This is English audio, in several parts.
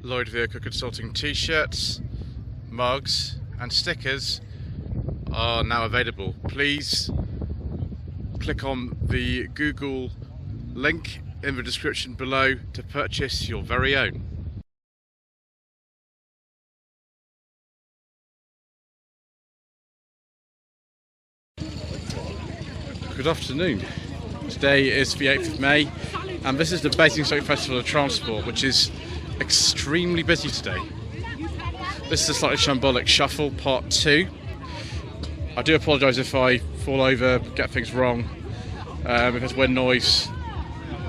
Lloyd Vehicle Consulting t-shirts, mugs and stickers are now available. Please click on the Google link in the description below to purchase your very own. Good afternoon. Today is the 8th of May and this is the Basingstoke Festival of Transport, which is extremely busy today. This is the Slightly Shambolic Shuffle Part 2. I do apologise if I fall over, get things wrong, if there's wind noise,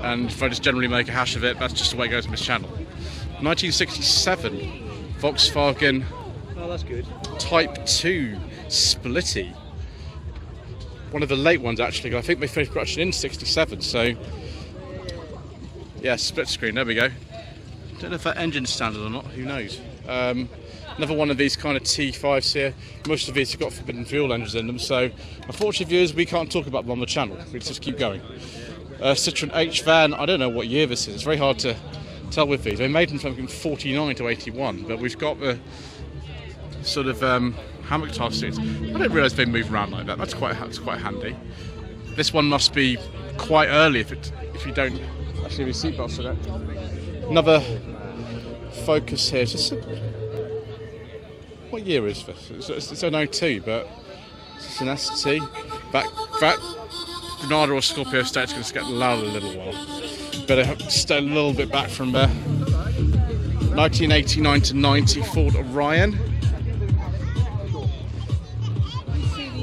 and if I just generally make a hash of it. That's just the way it goes on this channel. 1967 Volkswagen Type 2 Splitty. One of the late ones actually, I think they finished production in 67, so yeah, split screen, there we go. Don't know if that engine's standard or not, who knows. Another one of these kind of T5s here. Most of these have got forbidden fuel engines in them, so unfortunately viewers, we can't talk about them on the channel. We just keep going. Citroen H van, I don't know what year this is, it's very hard to tell with these. They made them from 49 to 81, but we've got the sort of hammock type seats. I didn't realise they move around like that. That's quite handy. This one must be quite early if you don't actually have your seatbelts in it. Another Focus here. What year is this? It's an 02, but it's an ST. That Granada or Scorpio Estate's going to get loud a little while. Better stay a little bit back from there. 1989 to 90 Ford Orion.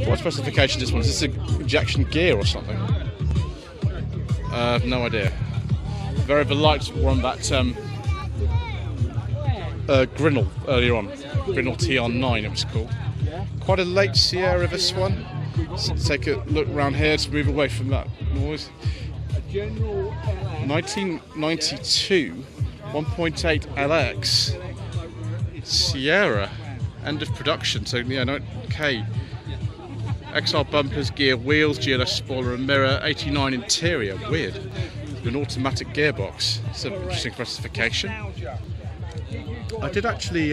What specification is this one? Is this an injection gear or something? No idea. The lights were on that Grinnell earlier on. Grinnell TR9 it was called. Quite a late Sierra this one. Let's take a look around here to move away from that noise. 1992 1.8 LX Sierra, end of production, so yeah, okay. XR bumpers, gear wheels, GLS spoiler and mirror, 89 interior, weird. An automatic gearbox, it's an interesting specification. I did actually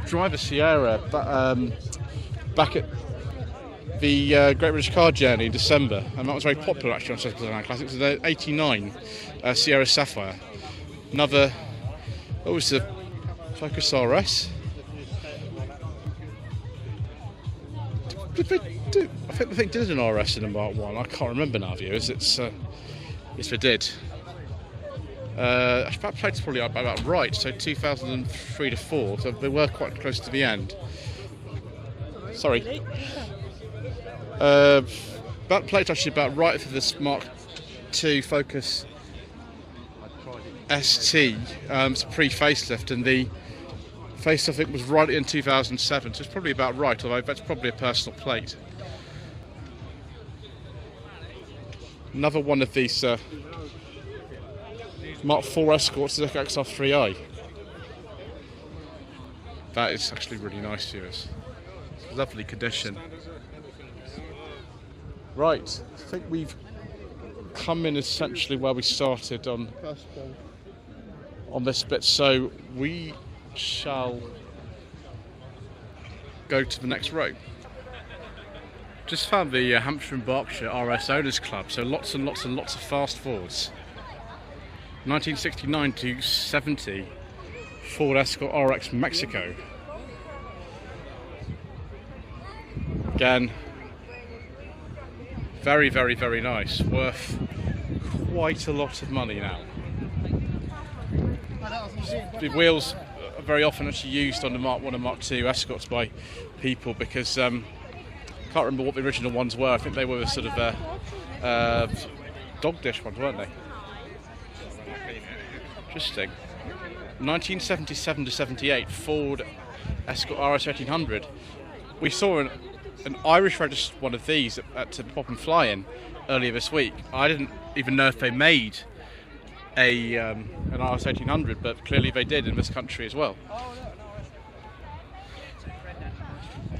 drive a Sierra back at the Great British Car Journey in December, and that was very popular actually on second-hand classics. It was the 89 Sierra Zephyr. Another, what was the Focus RS? I think they did an RS in a Mark 1. I can't remember now, viewers. Yes, they did. That plate's probably about right, so 2003 to 4, so they were quite close to the end. Sorry. That plate's actually about right for this Mark 2 Focus ST. It's a pre-facelift, and the facelift I think was right in 2007, so it's probably about right, although that's probably a personal plate. Another one of these Mark 4 Escorts, the XR3i. That is actually really nice, viewers. Lovely condition. Right, I think we've come in essentially where we started on this bit, so we shall go to the next row. Just found the Hampshire and Berkshire RS Owners Club, so lots and lots and lots of fast Fords. 1969 to 70 Ford Escort RX Mexico. Again, very, very, very nice. Worth quite a lot of money now. The wheels are very often actually used on the Mark 1 and Mark 2 Escorts by people because I can't remember what the original ones were. I think they were sort of dog dish ones, weren't they? Interesting. 1977 to 78 Ford Escort RS 1800. We saw an Irish registered one of these at Pop and Fly-In earlier this week. I didn't even know if they made an RS 1800, but clearly they did in this country as well.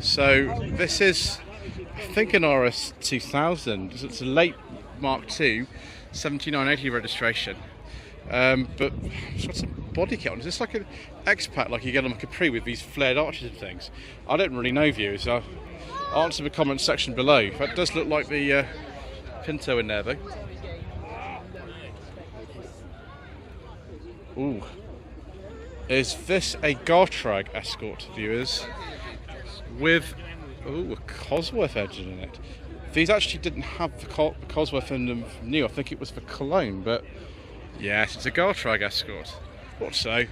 So this is, I think, an RS 2000. It's a late Mark II, 7980 registration. But it's got some body kit on. Is this like an X-Pack like you get on a Capri with these flared arches and things? I don't really know, viewers. Answer the comment section below. That does look like the Pinto in there though. Ooh. Is this a Gartrag Escort, viewers? With a Cosworth engine in it. These actually didn't have the Cosworth in them new. I think it was for Cologne, but yes, it's a Gartrag Escort. Thought so.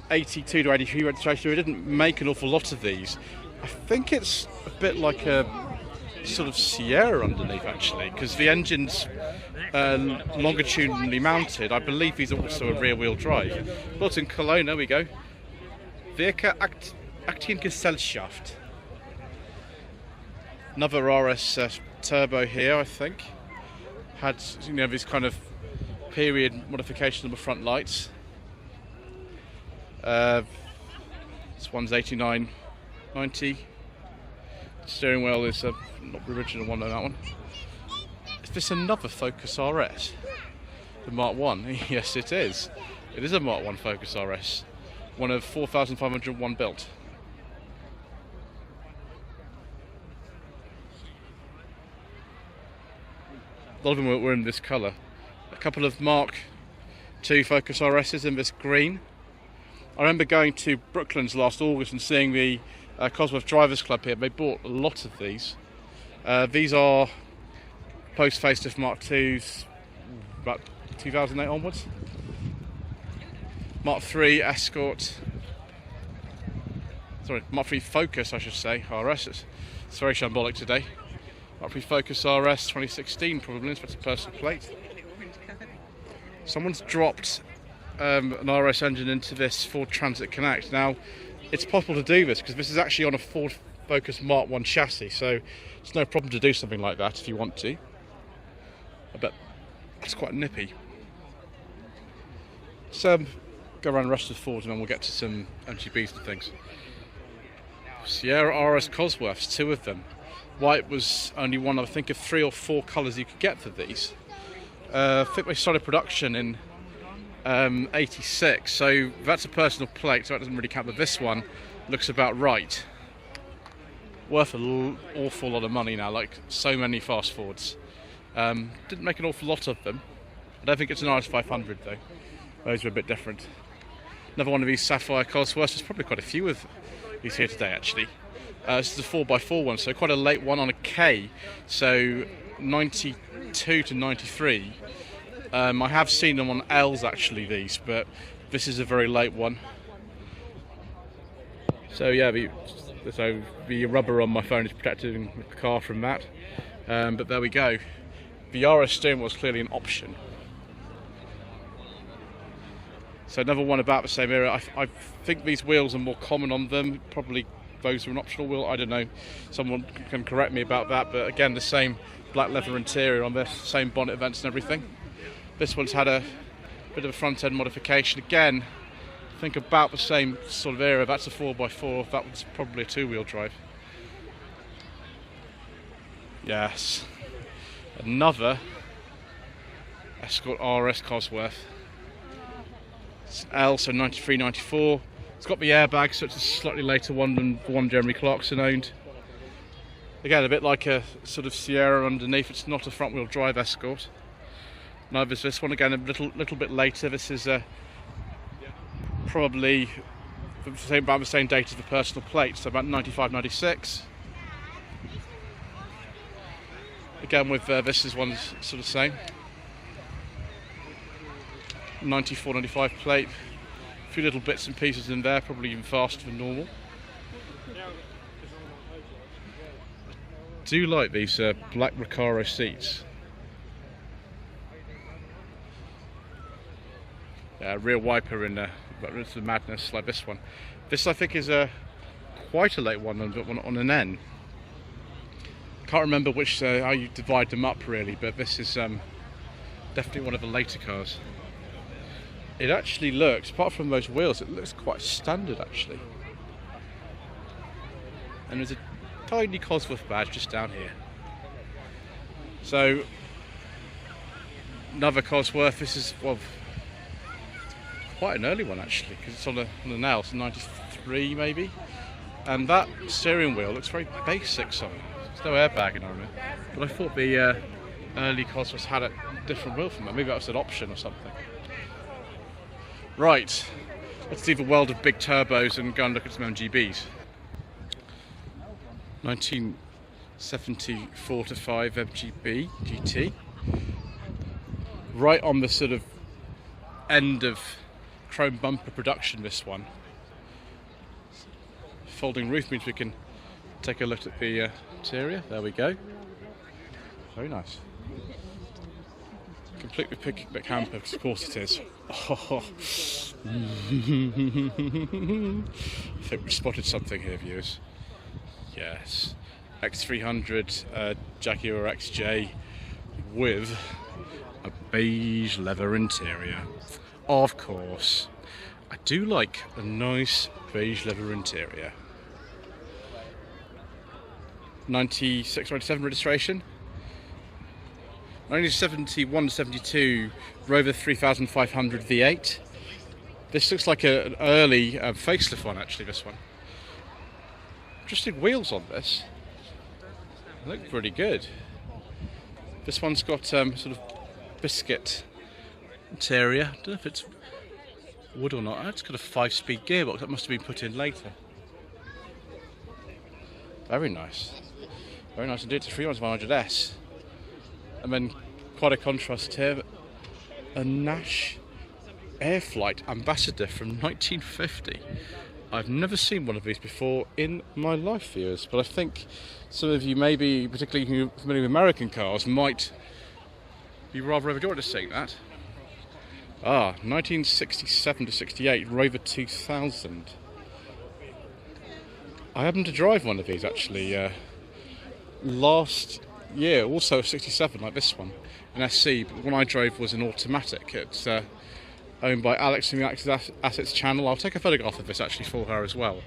82 to 83 registration. We didn't make an awful lot of these. I think it's a bit like a sort of Sierra underneath actually, because the engine's longitudinally mounted. I believe these are also a rear-wheel drive. Built in Cologne, there we go. Werke Aktiengesellschaft. Another RS turbo here, I think. Had, you know, this kind of period modification of the front lights. This one's 89.90. Steering wheel is not the original one on that one. Is this another Focus RS? The Mark 1? Yes, it is. It is a Mark 1 Focus RS. One of 4,501 built. A lot of them were in this colour. A couple of Mark 2 Focus RSs in this green. I remember going to Brooklands last August and seeing the Cosworth Drivers Club here. They bought a lot of these. These are post-facelift Mark 2s, about 2008 onwards. Mark 3 Escort, sorry, Mark 3 Focus I should say, RS, it's very shambolic today. Mark 3 Focus RS 2016 probably, that's a personal plate. Someone's dropped an RS engine into this Ford Transit Connect. Now, it's possible to do this because this is actually on a Ford Focus Mark 1 chassis, so it's no problem to do something like that if you want to. I bet it's quite nippy. So, go around the rest of the Fords and then we'll get to some Mgbs and things. Sierra RS Cosworths, 2 of them. White was only one, I think, of 3 or 4 colours you could get for these. I think they started production in 86, so that's a personal plate, so that doesn't really count, but this one looks about right. Worth an awful lot of money now, like so many fast Fords. Didn't make an awful lot of them. I don't think it's an RS500 though. Those are a bit different. Another one of these Sapphire Cosworths. There's probably quite a few of these here today actually. This is a 4x4 one, so quite a late one on a K. So 92 to 93. I have seen them on L's actually, these, but this is a very late one. So yeah, the rubber on my phone is protecting the car from that. But there we go. The RS steering wheel is clearly an option. So another one about the same era. I think these wheels are more common on them. Probably those are an optional wheel. I don't know. Someone can correct me about that. But again, the same black leather interior on this, same bonnet vents and everything. This one's had a bit of a front end modification. Again, I think about the same sort of era. That's a 4x4. That one's probably a 2-wheel drive. Yes. Another Escort RS Cosworth. It's L, so 93, 94. It's got the airbag, so it's a slightly later one than the one Jeremy Clarkson owned. Again, a bit like a sort of Sierra underneath. It's not a front-wheel drive Escort. Neither is this one. Again, a little bit later. This is probably about the same date as the personal plate, so about 95, 96. Again, with this is one's sort of same. 94, 95 plate. A few little bits and pieces in there, probably even faster than normal. I do like these black Recaro seats. Rear wiper in there, but it's the madness like this one. This I think is quite a late one on an N. Can't remember which how you divide them up really, but this is definitely one of the later cars. It actually looks, apart from those wheels, it looks quite standard actually. And there's a tiny Cosworth badge just down here. So another Cosworth. This is, well, quite an early one actually, because it's on the nail, so 93 maybe. And that steering wheel looks very basic, so there's no airbagging on it. But I thought the early Cosworths had a different wheel from it. Maybe that was an option or something. Right, let's leave the world of big turbos and go and look at some MGBs. 1974 to 5 MGB GT. Right on the sort of end of chrome bumper production, this one. Folding roof means we can take a look at the interior. There we go. Very nice. Completely picnic hamper, because of course it is. Oh. I think we spotted something here, viewers. Yes. X300 Jaguar XJ with a beige leather interior. Of course. I do like a nice beige leather interior. 96, 97 registration. 1971 72 Rover 3500 V8. This looks like an early facelift one actually, this one. Interesting wheels on this. They look pretty good. This one's got sort of biscuit interior. I don't know if it's wood or not. It's got a 5-speed gearbox. That must have been put in later. Very nice. Very nice indeed. It's a 300S. And then quite a contrast here. A Nash Airflight Ambassador from 1950. I've never seen one of these before in my life, viewers, but I think some of you, maybe particularly who are familiar with American cars, might be rather overjoyed to seeing that. 1967 to 68 Rover 2000. I happened to drive one of these actually last year, also 67 like this one, an SC, but the one I drove was an automatic. It's owned by Alex from the Active Assets channel. I'll take a photograph of this actually for her as well.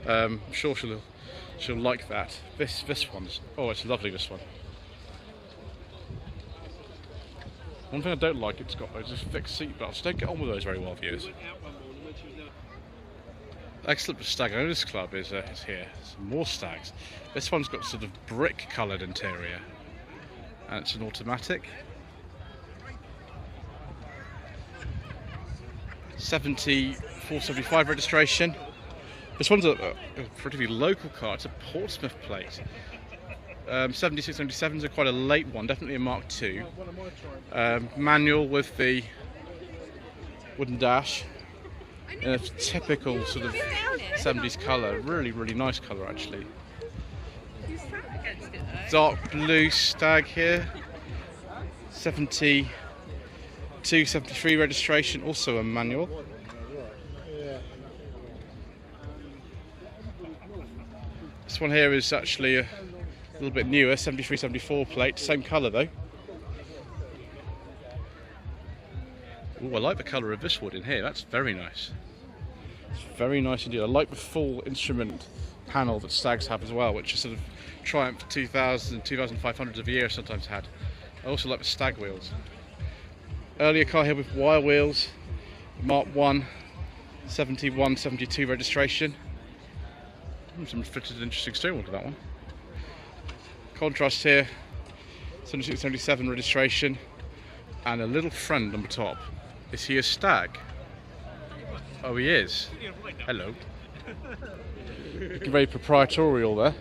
I'm sure she'll like that. This one's, oh, it's lovely, this one. One thing I don't like, it's got those fixed seat belts. Don't get on with those very well, viewers. Excellent Stag Owners Club is here. Some more stags. This one's got sort of brick coloured interior, and it's an automatic. 7475 registration. This one's a pretty local car. It's a Portsmouth plate. 7677 is quite a late one, definitely a Mach 2. Manual with the wooden dash in a typical sort of 70s colour. Really, really nice colour actually. Dark blue Stag here. 72, 73 registration, also a manual. This one here is actually a little bit newer, 73, 74 plate, same colour though. Ooh, I like the colour of this wood in here, that's very nice. It's very nice indeed. I like the full instrument panel that Stags have as well, which is sort of Triumph 2000, 2500s of a year sometimes had. I also like the Stag wheels. Earlier car here with wire wheels, Mark 1, 71, 72 registration. Some fitted an interesting steering wheel to that one. Contrast here, 76, 77 registration, and a little friend on the top. Is he a Stag? Oh, he is. Hello. Looking very proprietorial there.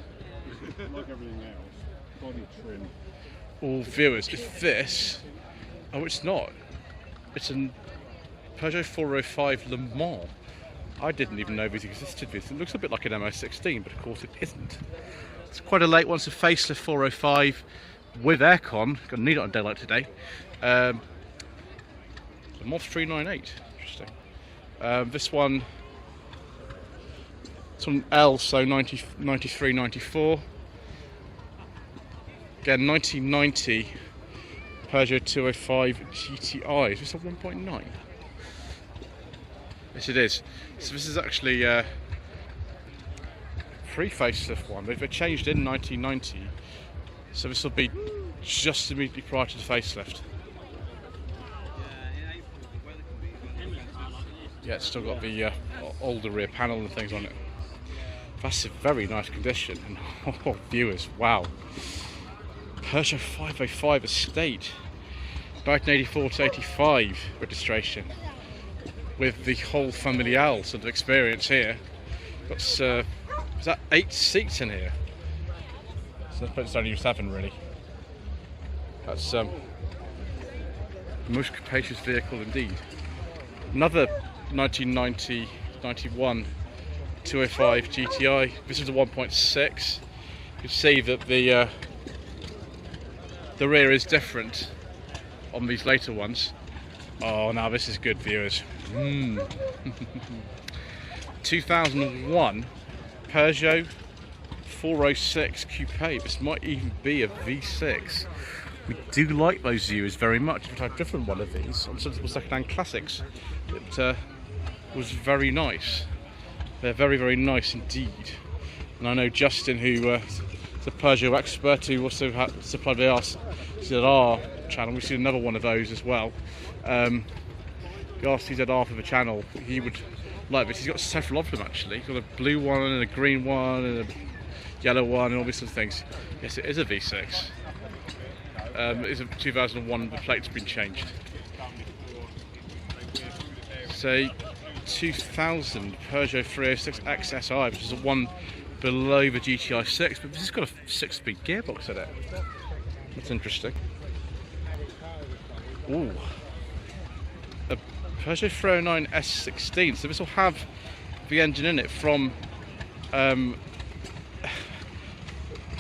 Like everything else, body trim. All viewers, if this, oh, it's not. It's a Peugeot 405 Le Mans. I didn't even know these existed. It looks a bit like an MO16, but of course it isn't. It's quite a late one. It's a facelift 405 with aircon. Gonna need it on daylight today. The Mod 398. Interesting. This one, it's on L, so 93, 94. Again, 1990 Peugeot 205 GTI. Is this a 1.9? Yes, it is. So this is actually a pre-facelift one. They've changed in 1990, so this will be just immediately prior to the facelift. Yeah, it's still got the older rear panel and things on it. That's in very nice condition. And oh, viewers, wow. Peugeot 505 Estate, back in 84 to 85 registration, with the whole familial sort of experience here. Got is that 8 seats in here? So it's only 7 really. That's the most capacious vehicle indeed. Another 1990-91 205 GTI. This is a 1.6. You can see that the rear is different on these later ones. Oh, now this is good, viewers. 2001 Peugeot 406 Coupe. This might even be a V6. We do like those viewers very much. I've driven one of these on sensible second-hand classics. It was very nice. They're very, very nice indeed. And I know Justin, who is a Persia expert, who also supplied the RCZR channel. We've seen another one of those as well. The RCZR for the channel, he would like this. He's got several of them actually. He's got a blue one and a green one and a yellow one and all these sort of things. Yes, it is a V6. It's a 2001, the plate's been changed. Say 2000 Peugeot 306 XSI, which is a one below the GTI 6, but this has got a 6-speed gearbox in it. That's interesting. Ooh, a Peugeot 309 S16. So this will have the engine in it from a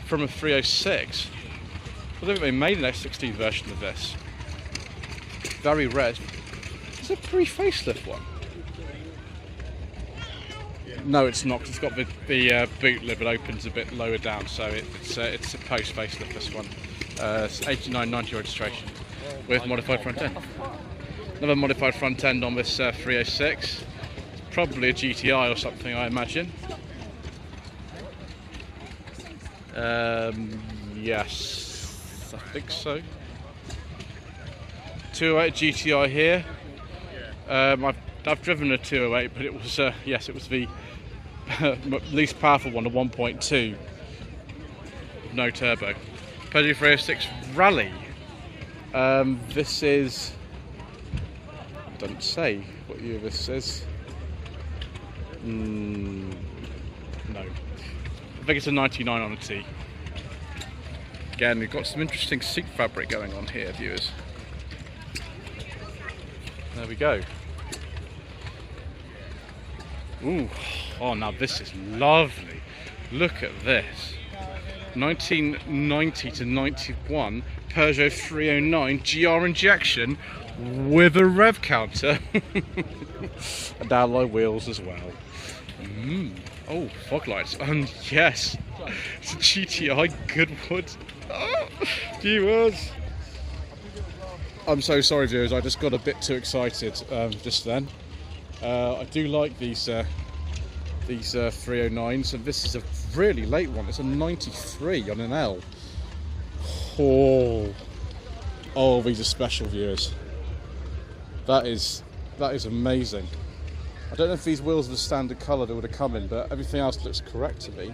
306. I don't think they made an S16 version of this. Very rare. It's a pre-facelift one. No, it's not. It's got the boot lid that opens a bit lower down, so it's a post-facelift. This one, it's 8990 registration with modified front end. Another modified front end on this 306. It's probably a GTI or something, I imagine. Yes, I think so. 208 GTI here. I've driven a 208, but it was yes, it was the least powerful one, a 1.2, no turbo. Peugeot 306 Rally. This is, doesn't say what year this is. No, I think it's a 99 on a T. Again, we've got some interesting seat fabric going on here, viewers. There we go. Ooh, oh, now this is lovely. Look at this. 1990 to 91 Peugeot 309 GR injection with a rev counter and alloy wheels as well. Oh, fog lights. And yes, it's a GTI Goodwood. Oh, viewers. I'm so sorry, viewers. I just got a bit too excited just then. I do like these 309s, and this is a really late one. It's a 93 on an L. Oh, these are special, viewers. That is amazing. I don't know if these wheels are the standard colour they would have come in, but everything else looks correct to me,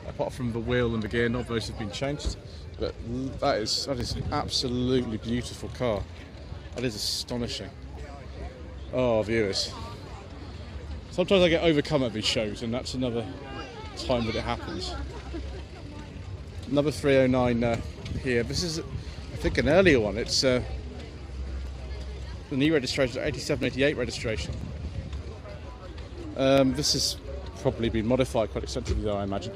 apart from the wheel and the gear knob. Those have been changed. But that is an absolutely beautiful car. That is astonishing. Oh, viewers. Sometimes I get overcome at these shows, and that's another time that it happens. Another 309 here. This is, I think, an earlier one. It's the new registration, 87-88 registration. This has probably been modified quite extensively, though, I imagine.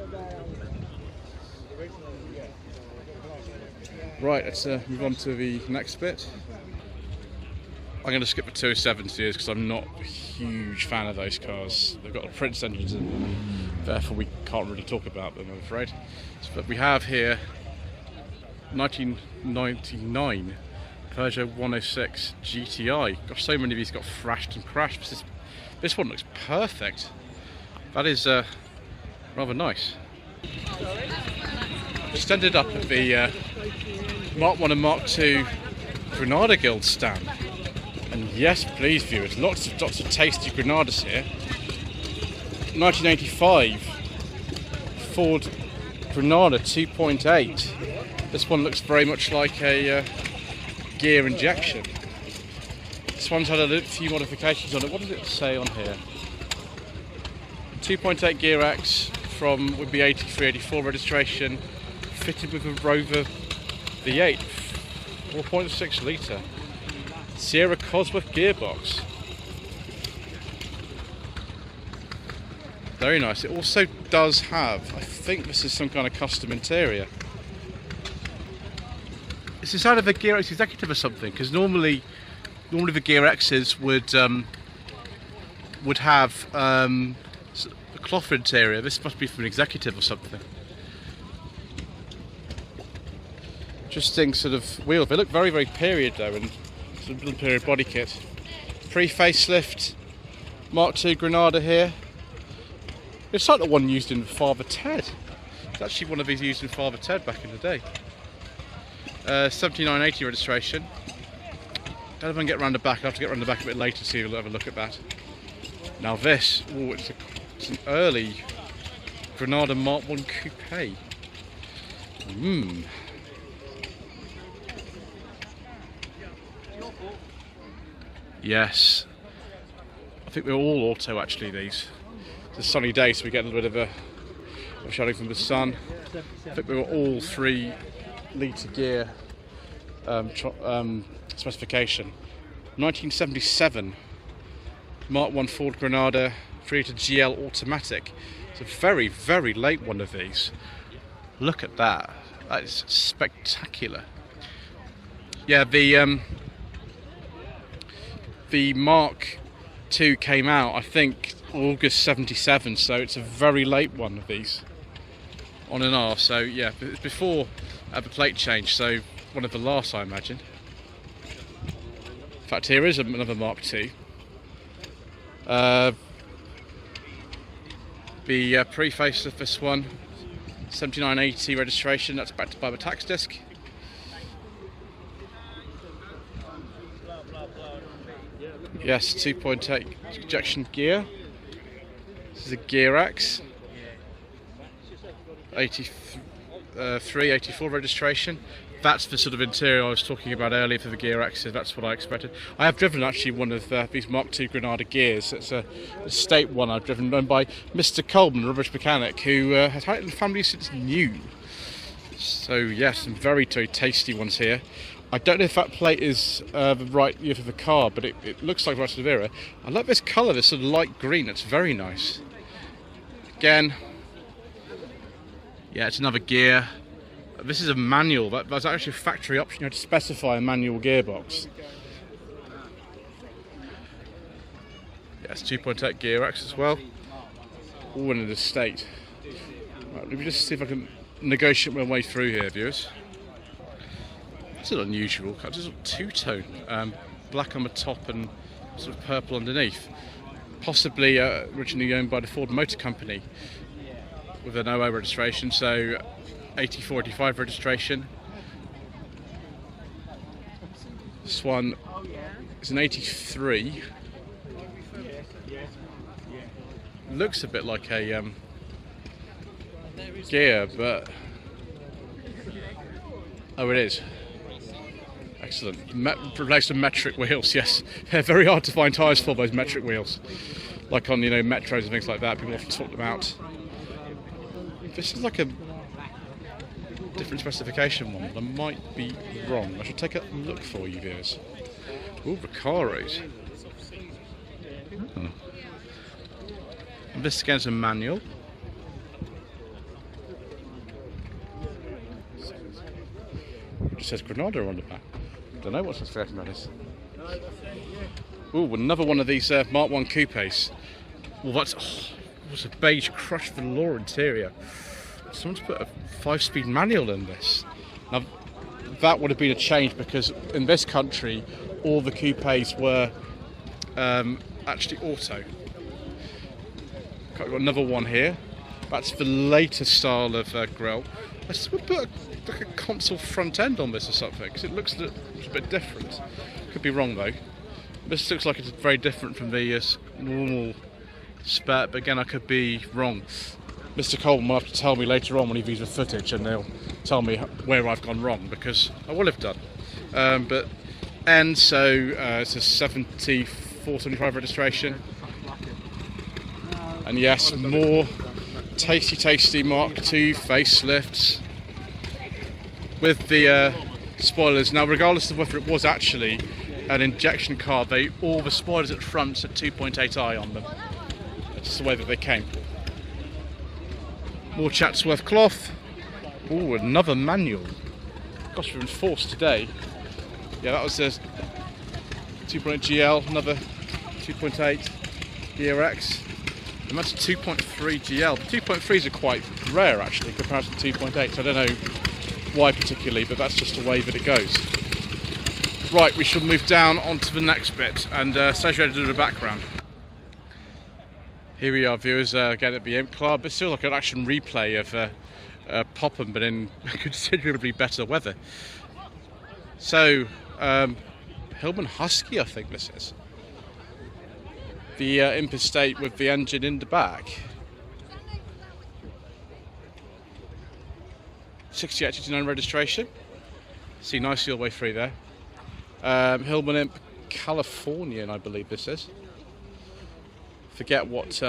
Right, let's move on to the next bit. I'm going to skip the 207s here because I'm not a huge fan of those cars. They've got Prince engines in them, therefore we can't really talk about them, I'm afraid. But we have here 1999 Peugeot 106 GTI. Gosh, so many of these got thrashed and crashed. This one looks perfect. That is rather nice. Just ended up at the Mark 1 and Mark 2 Granada Guild stand. And yes, please, viewers, lots of tasty Granadas here. 1985 Ford Granada 2.8. This one looks very much like a gear injection. This one's had a few modifications on it. What does it say on here? 2.8 Gear X from would be 83, 84 registration, fitted with a Rover V8, 4.6 litre Sierra Cosworth gearbox. Very nice. It also does have, I think this is some kind of custom interior. It's inside of a Gear X executive or something, because normally the Gear X's would have a cloth interior. This must be from an executive or something. Interesting sort of wheels. They look very, very period though, and sort of period body kit. Pre-facelift Mark II Granada here. It's like the one used in Father Ted. It's actually one of these used in Father Ted back in the day. 7980 registration. Don't know if I can get around the back. I'll have to get around the back a bit later to see if we'll have a look at that. Now this, it's an early Granada Mark I Coupe. Yes. I think they're all auto actually, these. It's a sunny day, so we get a little bit of a shadowing from the sun. I think they were all 3 litre gear specification. 1977 Mark I Ford Granada 3 litre GL automatic. It's a very, very late one of these. Look at that. That is spectacular. Yeah, the Mark II came out, I think, August 77, so it's a very late one of these on an R. So yeah, it's before the plate change, so one of the last, I imagine. In fact, here is another Mark II. The preface of this one, 7980 registration. That's backed by the tax disc. Yes, 2.8 injection gear. This is a Gear X. 83, 84 registration. That's the sort of interior I was talking about earlier for the Gear X's. That's what I expected. I have driven actually one of these Mark II Granada gears. It's a estate one I've driven, owned by Mr. Coleman, a rubbish mechanic, who has had it in the family since new. So yes, some very, very tasty ones here. I don't know if that plate is the right year for the car, but it looks like right to the era. I like this colour, this sort of light green. It's very nice. Again, yeah, it's another gear. This is a manual. That's actually a factory option. You had to specify a manual gearbox. Yeah, it's 2.8 Gear X as well. All in an estate. Right, let me just see if I can negotiate my way through here, viewers. It's an unusual cut. It's a two-tone, black on the top and sort of purple underneath. Possibly originally owned by the Ford Motor Company with an OO registration, so 84, 85 registration. This one is an 83. Looks a bit like a gear, but oh, it is. Excellent. Replaced with metric wheels, yes. They're very hard to find tyres for, those metric wheels. Like on, metros and things like that, people often talk them out. This is like a different specification one, but I might be wrong. I should take a look for you, viewers. Ooh, Recaros. Oh. And this again is a manual. It just says Granada on the back. Don't know what specification that is. Ooh, another one of these Mark I Coupes. Well, what's a beige crushed velour interior. Someone's put a 5-speed manual in this. Now, that would have been a change because in this country, all the coupes were actually auto. Got another one here. That's the later style of grille. I just would put like a console front end on this or something because it looks a bit different. Could be wrong though. This looks like it's very different from the normal spec, but again, I could be wrong. Mr. Coleman will have to tell me later on when he views the footage, and they'll tell me where I've gone wrong, because I will have done. It's a 7475 registration. And yes, more tasty Mark II facelifts with the spoilers. Now, regardless of whether it was actually an injection car, all the spoilers at the front had 2.8i on them. That's the way that they came. More Chatsworth cloth. Oh, another manual. Gosh, we're in force today. Yeah, that was the 2.8 GL, another 2.8 DRX. And that's a 2.3 GL. The 2.3s are quite rare actually compared to the 2.8. I don't know why particularly, but that's just the way that it goes. Right, we shall move down onto the next bit and associated with the background. Here we are, viewers, again at the Imp Club. It's still like an action replay of Popham, but in considerably better weather. So, Hillman Husky, I think this is. The Imp Estate with the engine in the back. 68 69 registration. See nicely all the way through there. Hillman Imp Californian, I believe this is. Forget what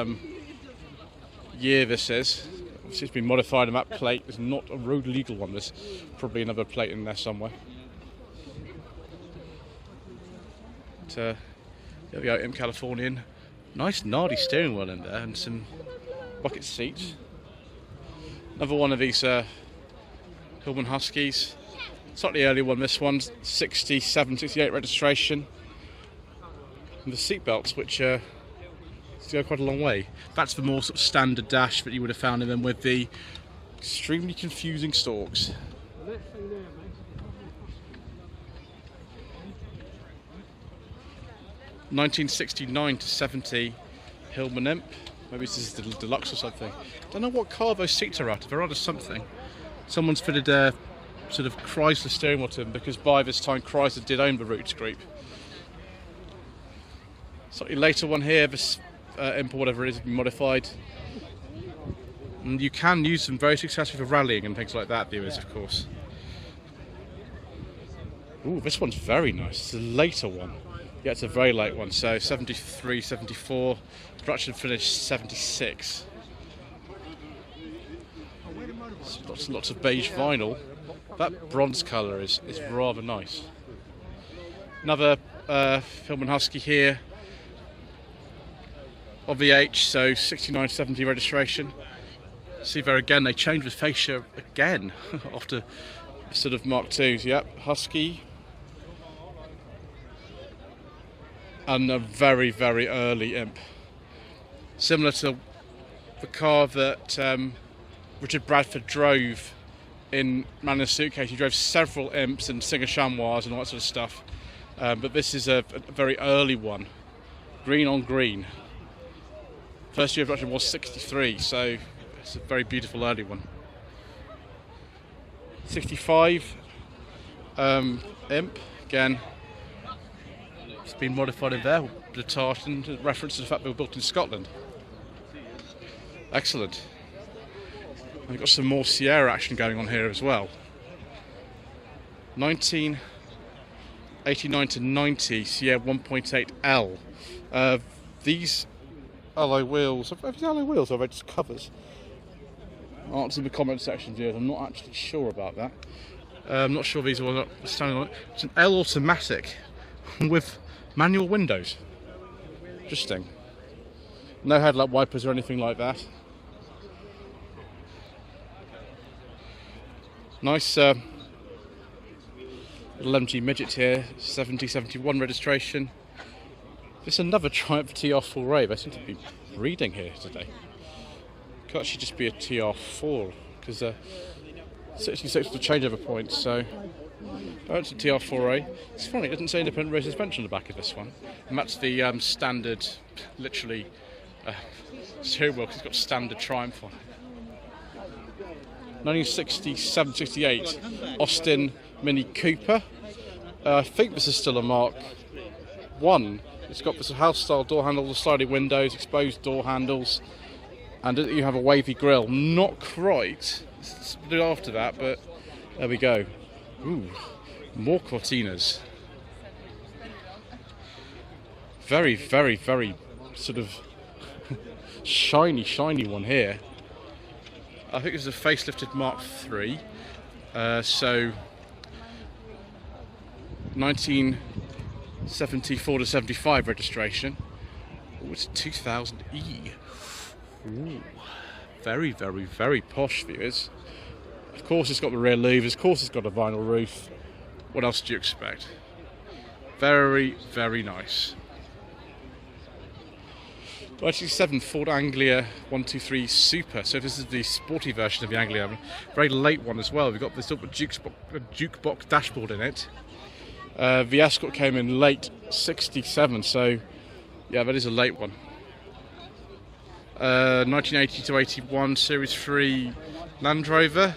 year this is. It's been modified on that plate. It's not a road legal one. There's probably another plate in there somewhere. There we go, Imp Californian. Nice gnarly steering wheel in there and some bucket seats. Another one of these Hillman Huskies. Slightly earlier one, this one, 67, 68 registration. And the seat belts, which go quite a long way. That's the more sort of standard dash that you would have found in them with the extremely confusing stalks. 1969 to 70 Hillman Imp. Maybe this is the deluxe or something. Don't know what car those seats are at. They're under something. Someone's fitted a sort of Chrysler steering wheel to them because by this time Chrysler did own the Roots Group. Slightly later one here, this Imp or whatever it is, has been modified. And you can use them very successfully for rallying and things like that, viewers, of course. Ooh, this one's very nice. It's a later one. Yeah, it's a very late one. So 73, 74, production finished 76. Lots of beige vinyl. That bronze colour is rather nice. Another Hillman Husky here. Of the H, so 69, 70 registration. See there again, they changed the fascia again after sort of Mark IIs. Yep, Husky. And a very, very early Imp. Similar to the car that Richard Bradford drove in Man in a Suitcase. He drove several Imps and Singer Chamois and all that sort of stuff. But this is a very early one. Green on green. First year of production was 63, so it's a very beautiful early one. 65 Imp, again, it's been modified in there, the tartan, reference to the fact they were built in Scotland. Excellent. And we've got some more Sierra action going on here as well. 1989 to 90 Sierra 1.8L. These alloy wheels, are these alloy wheels or are they just covers? Answer in the comment section, viewers. I'm not actually sure about that. I'm not sure these are standing on it. It's an L automatic with manual windows. Interesting. No headlight wipers or anything like that. Nice little MG midget here, 7071 registration. This is another Triumph TR4A. They seem to be reading here today. Could actually just be a TR4 because 66 was the changeover point, so it's a TR4A. It's funny, it doesn't say independent rear suspension on the back of this one, and that's the standard, literally steering wheel because it's got standard Triumph on it. 1967-68 Austin Mini Cooper. I think this is still a Mark 1 It's got this house-style door handle, the sliding windows, exposed door handles, and you have a wavy grille. Not quite after that, but there we go. Ooh, more Cortinas. Very, very, very sort of shiny one here. I think it's a facelifted Mach 3. So 1970 Ford to 75 registration. Oh, it's a 2000E. Ooh, very, very, very posh, viewers. Of course it's got the rear louvers, of course it's got a vinyl roof. What else do you expect? Very, very nice. 1987 Ford Anglia 123 Super. So this is the sporty version of the Anglia, a very late one as well. We've got this little jukebox dashboard in it. The Escort came in late 67, so yeah, that is a late one. 1980 to 81 Series 3 Land Rover.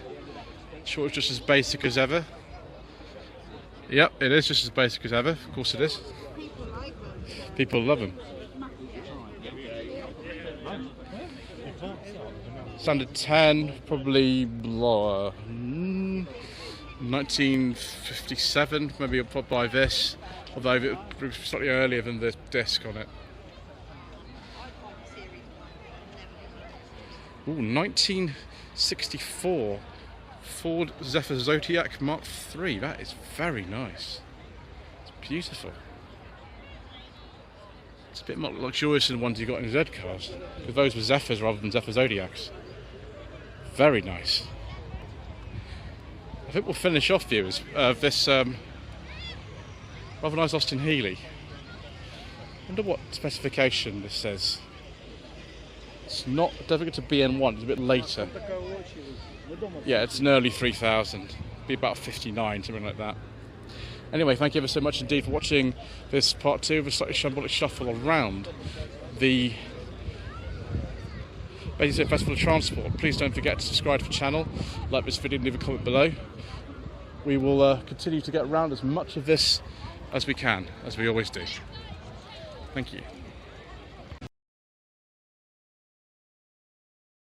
Sure, it's just as basic as ever. Yep, it is just as basic as ever. Of course it is. People love them. Standard 10, probably 1957, maybe I'll buy this, although it was slightly earlier than the disc on it. Ooh, 1964 Ford Zephyr Zodiac Mach 3, that is very nice. It's beautiful. It's a bit more luxurious than the ones you got in Z cars, because those were Zephyrs rather than Zephyr Zodiacs. Very nice. I think we'll finish off, viewers, this rather nice Austin Healey. I wonder what specification this says. It's not, definitely to BN1, it's a bit later. Yeah, it's an early 3000, be about 59, something like that. Anyway, thank you ever so much indeed for watching this part 2 of a Slightly Shambolic Shuffle around the Basingstoke Festival of Transport. Please don't forget to subscribe to the channel, like this video and leave a comment below. We will continue to get around as much of this as we can, as we always do. Thank you.